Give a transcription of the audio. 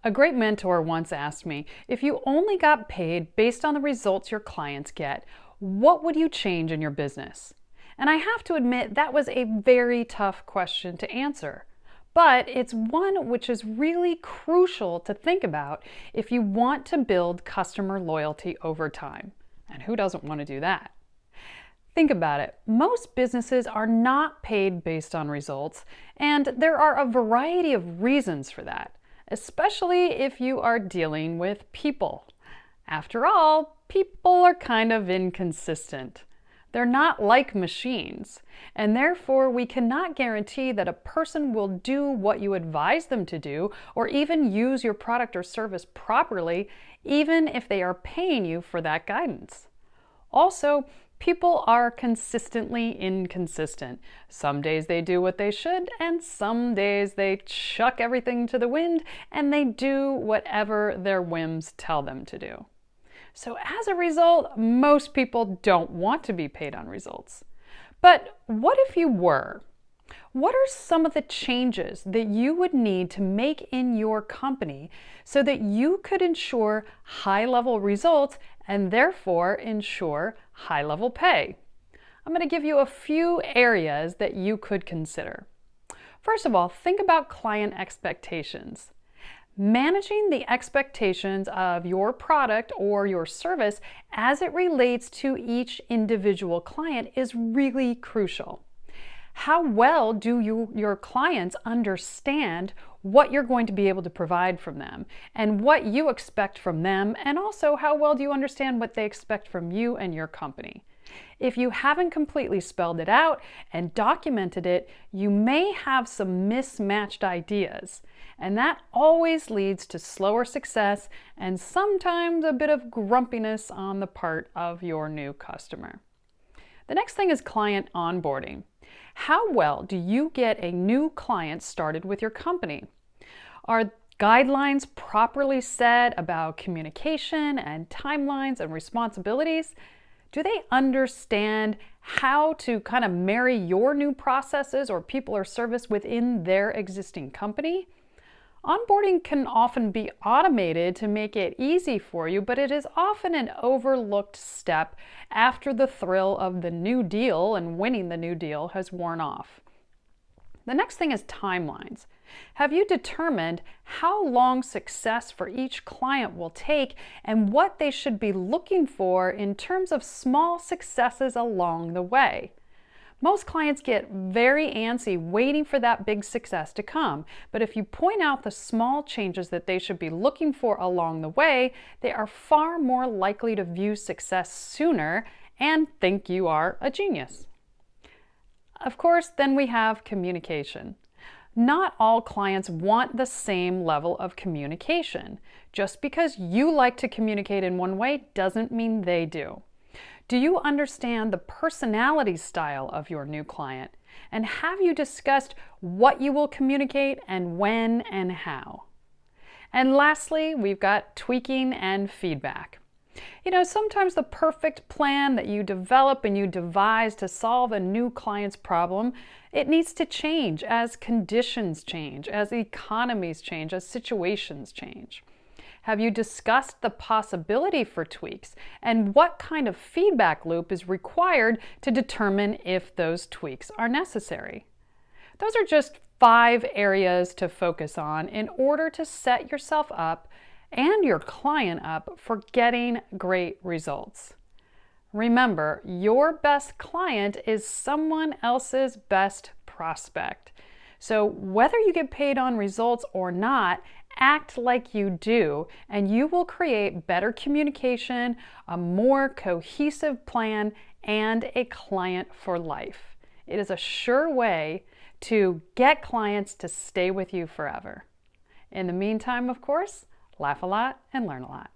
A great mentor once asked me, if you only got paid based on the results your clients get, what would you change in your business? And I have to admit that was a very tough question to answer. But it's one which is really crucial to think about if you want to build customer loyalty over time. And who doesn't want to do that? Think about it. Most businesses are not paid based on results, and there are a variety of reasons for that, especially if you are dealing with people. After all, people are kind of inconsistent. They're not like machines, and therefore we cannot guarantee that a person will do what you advise them to do or even use your product or service properly, even if they are paying you for that guidance. Also, people are consistently inconsistent. Some days they do what they should, and some days they chuck everything to the wind and they do whatever their whims tell them to do. So as a result, most people don't want to be paid on results. But what if you were? What are some of the changes that you would need to make in your company so that you could ensure high-level results and therefore ensure high-level pay? I'm going to give you a few areas that you could consider. First of all, think about client expectations. Managing the expectations of your product or your service as it relates to each individual client is really crucial. How well do your clients understand what you're going to be able to provide from them and what you expect from them, and also how well do you understand what they expect from you and your company? If you haven't completely spelled it out and documented it, you may have some mismatched ideas, and that always leads to slower success and sometimes a bit of grumpiness on the part of your new customer. The next thing is client onboarding. How well do you get a new client started with your company? Are guidelines properly set about communication and timelines and responsibilities? Do they understand how to kind of marry your new processes or people or service within their existing company? Onboarding can often be automated to make it easy for you, but it is often an overlooked step after the thrill of the new deal and winning the new deal has worn off. The next thing is timelines. Have you determined how long success for each client will take and what they should be looking for in terms of small successes along the way? Most clients get very antsy waiting for that big success to come, but if you point out the small changes that they should be looking for along the way, they are far more likely to view success sooner and think you are a genius. Of course, then we have communication. Not all clients want the same level of communication. Just because you like to communicate in one way doesn't mean they do. Do you understand the personality style of your new client? And have you discussed what you will communicate and when and how? And lastly, we've got tweaking and feedback. Sometimes the perfect plan that you develop and you devise to solve a new client's problem, it needs to change as conditions change, as economies change, as situations change. Have you discussed the possibility for tweaks and what kind of feedback loop is required to determine if those tweaks are necessary? Those are just 5 areas to focus on in order to set yourself up and your client up for getting great results. Remember, your best client is someone else's best prospect. So whether you get paid on results or not, act like you do, and you will create better communication, a more cohesive plan, and a client for life. It is a sure way to get clients to stay with you forever. In the meantime, of course, laugh a lot and learn a lot.